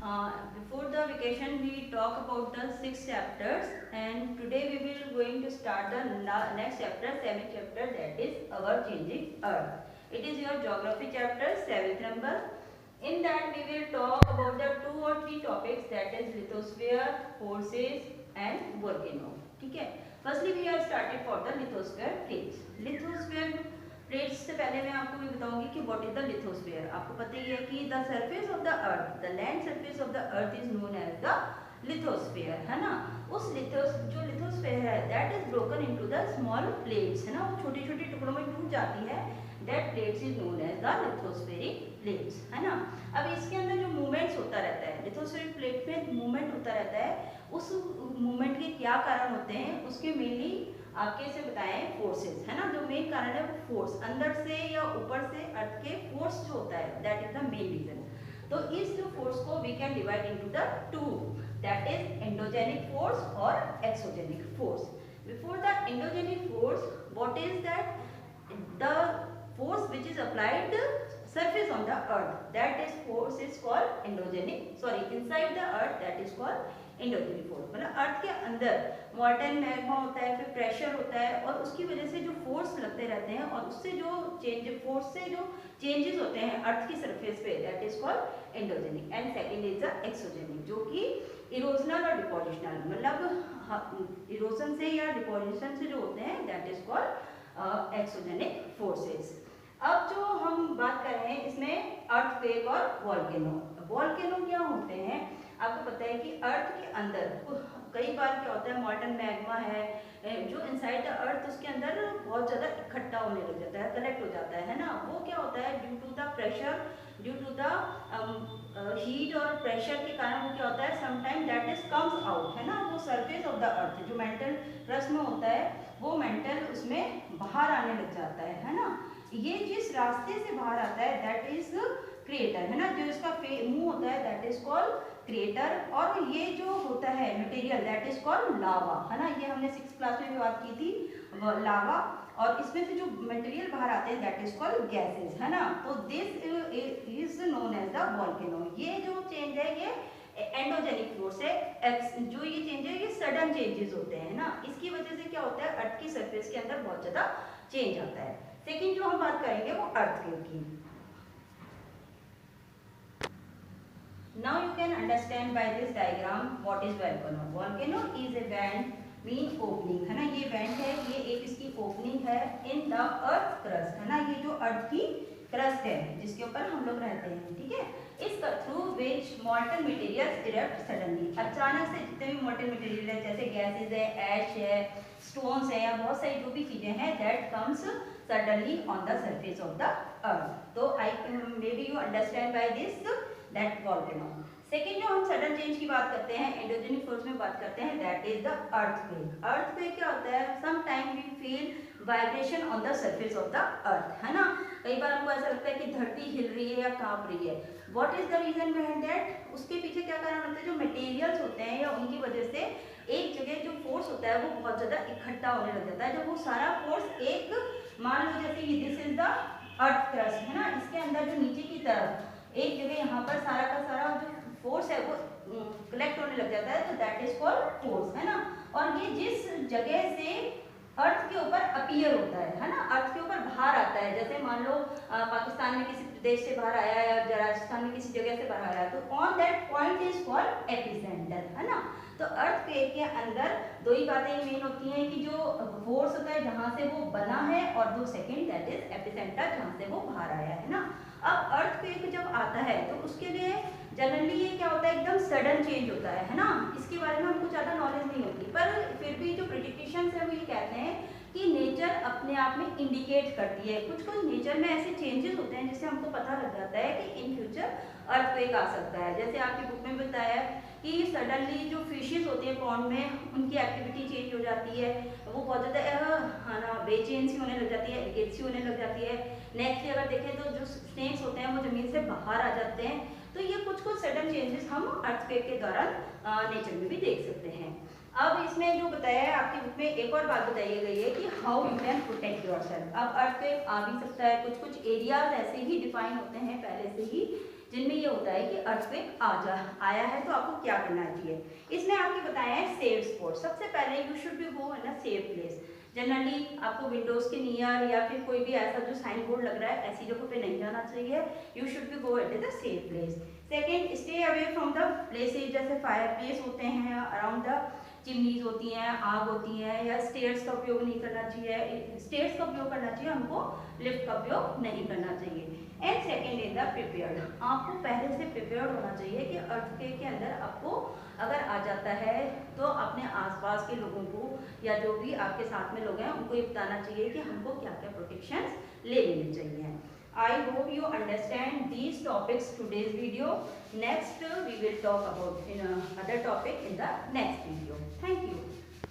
Before the vacation we talk about the 6 chapters, and today we will going to start the next chapter, 7th chapter, that is our changing earth. It is your geography chapter, 7th number. In that we will talk about the 2 or 3 topics, that is lithosphere, forces and volcano. ठीक है. Firstly we are started for the lithosphere plates. Lithosphere plates से पहले मैं आपको ये बताऊंगी कि what is the lithosphere. आपको पता ही है कि the surface of the earth, the land surface of the earth is known as the lithosphere, है ना. उस जो लिथोस्फीयर है that is broken into the small plates, है ना, वो छोटे छोटे टुकड़ों में टूट जाती है. That plates is known as the lithospheric plates, है ना. अब इसके अंदर जो मूवमेंट्स होता रहता है, लिथोस्फेरिक प्लेट में मूवमेंट होता रहता है. उस मूवमेंट के क्या कारण होते हैं उसके मेनली आपके से बताएं फोर्सेस, है ना. जो मेन कारण है वो फोर्स, अंदर से या ऊपर से अर्थ के फोर्स जो होता है that is the main reason. तो इस जो फोर्स को we can divide into the two, that is endogenic force और exogenic force. Before the endogenic force, what is that? The force which is applied surface on the earth, that is force is called endogenic, sorry, inside the earth, that is called endogenic force. मतलब अर्थ के अंदर मॉल्टन magma होता है, फिर pressure होता है और उसकी वजह से जो फोर्स लगते रहते हैं और उससे जो फोर्स से जो चेंजेस होते हैं अर्थ की सरफेस पे, that is called endogenic. And second is the exogenic, जो कि इरोजनल और डिपोजिशनल, मतलब इरोजन से या डिपोजिशन से जो होते हैं that is called exogenic forces. अब जो हम बात कर रहे हैं इसमें अर्थक्वेक और वोल्केनो. वोल्केनो क्या होते हैं? आपको पता है कि अर्थ के अंदर कई बार क्या होता है, मॉल्टन मैग्मा है जो इनसाइड द अर्थ, उसके अंदर बहुत ज़्यादा इकट्ठा होने लग जाता है, कलेक्ट हो जाता है ना. वो क्या होता है, due to the pressure, due to the heat और प्रेशर के कारण वो क्या होता है, sometime that is comes out, है ना. वो सरफेस ऑफ द अर्थ जो मेंटल क्रस्ट में होता है वो मेंटल उसमें बाहर आने लग जाता है ना. ये जिस रास्ते से बाहर आता है दैट इज क्रिएटर, है ना. जो इसका मुंह होता है दैट इज कॉल्ड क्रिएटर. और ये जो होता है मटेरियल दैट इज कॉल्ड लावा, है ना. ये हमने 6th क्लास में भी बात की थी, लावा. और इसमें से जो मटेरियल बाहर आते हैं दैट इज कॉल्ड गैसेस, है ना. तो this is known as the volcano. ये जो चेंज है ये एंडोजेनिक फोर्स है. जो ये चेंज है ये सडन चेंजेस होते हैं ना. इसकी वजह से क्या होता है, अर्थ की सरफेस के अंदर बहुत ज्यादा चेंज आता है. सेकेंड जो हम बात करेंगे वो अर्थक्वेक की. Now you can understand by this diagram what is volcano. Volcano is a vent mean opening, है ना. ये वेंट है, ये एक इसकी ओपनिंग है इन द अर्थ क्रस्ट, है ना. ये जो अर्थ की क्रस्ट है जिसके ऊपर हम लोग रहते हैं, ठीक है. इस through which मॉल्टन materials erupt suddenly, अचानक से जितने भी मॉल्टन मटेरियल है जैसे गैसेज है, ऐश है, स्टोन्स है या बहुत सारी जो भी चीजें हैं that comes suddenly on the surface of the earth. So maybe you understand by this that volcano. Second जो हम सडन चेंज की बात करते हैं, एंडोजेनिक फोर्स में बात करते हैं, that is the earthquake. Earthquake क्या होता है, some time we feel vibration on the surface of the earth, है ना. कई बार हमको ऐसा लगता है कि धरती हिल रही है या कांप रही है. What is the reason behind that? उसके पीछे क्या कारण होता है, जो मटेरियल्स होते हैं या उनकी वजह से एक जगह जो फोर्स होता है वो बहुत ज्यादा इकट्ठा होने लग जाता है. जब वो सारा फोर्स एक, मान लो जैसे ये this is the earth crust, है ना. इसके अंदर जो नीचे की तरफ एक जगह यहाँ पर सारा का सारा जो फोर्स है वो कलेक्ट होने लग जाता है, तो दैट इज कॉल्ड फोर्स, है ना. और ये जिस जगह से अर्थ के ऊपर अपीयर होता है ना, अर्थ के ऊपर बाहर आता है, जैसे मान लो पाकिस्तान में किसी प्रदेश से बाहर आया है या राजस्थान में किसी जगह से बाहर आया, तो on that point is called epicentre, है ना. तो अर्थक्वेक के अंदर दो ही बातें मेन होती हैं कि जो फोर्स होता है जहाँ से वो बना है, और दो सेकंड दैट इज एपिसेंटर जहाँ से वो बाहर आया है ना. अब अर्थक्वेक जब आता है तो उसके लिए जनरली ये क्या होता है, एकदम सडन चेंज होता है ना. इसके बारे में हमको ज़्यादा नॉलेज नहीं होती, पर फिर भी जो प्रेडिक्शंस है वो ये कहते हैं कि नेचर अपने आप में इंडिकेट करती है. कुछ कुछ नेचर में ऐसे चेंजेस होते हैं जिससे हमको पता लग जाता है कि इन फ्यूचर अर्थक्वेक आ सकता है. जैसे आपकी बुक में बताया कि सडनली जो फिशेस होती हैं पॉन्ड में उनकी एक्टिविटी चेंज हो जाती है, वो बहुत ज़्यादा है ना बेचैन सी होने लग जाती है, इरिटेट सी होने लग जाती है. नेक्स्ट अगर देखें तो जो स्नेक्स होते हैं वो ज़मीन से बाहर आ जाते हैं. तो ये कुछ कुछ सडन चेंजेस हम अर्थक्वेक के दौरान नेचर में भी देख सकते हैं. अब इसमें जो बताया है आपकी बुक में एक और बात बताई गई है कि how you can protect yourself. अब अर्थक्वेक आ भी सकता है, कुछ कुछ एरियाज ऐसे ही डिफाइन होते हैं पहले से ही जिनमें ये होता है कि अर्थक्वेक आया है तो आपको क्या करना चाहिए। इसमें आपके बताया है सेफ स्पॉट। सबसे पहले you should be go in a safe place. Generally आपको विंडोज के नियर या फिर कोई भी ऐसा जो साइन बोर्ड लग रहा है ऐसी जगह पे नहीं जाना चाहिए। You should be go at the safe place. Second, stay away from the places जैसे फायर प्लेस होते हैं, अराउंड द चिमनीज होती हैं, आग होती है, या स्टेयर्स का उपयोग नहीं करना चाहिए। स्टेयर्स का उपयोग करना चाहिए, हमको लिफ्ट का उपयोग नहीं करना चाहिए। And second is the prepared. आपको पहले से प्रिपेयर्ड होना चाहिए कि अर्थक्वेक के अंदर आपको अगर आ जाता है तो अपने आसपास के लोगों को या जो भी आपके साथ में लोग हैं उनको ये बताना चाहिए कि हमको क्या क्या प्रोटेक्शंस ले लेने चाहिए। I hope you understand these topics today's video. Next we will talk about other topic in the next video. Thank you.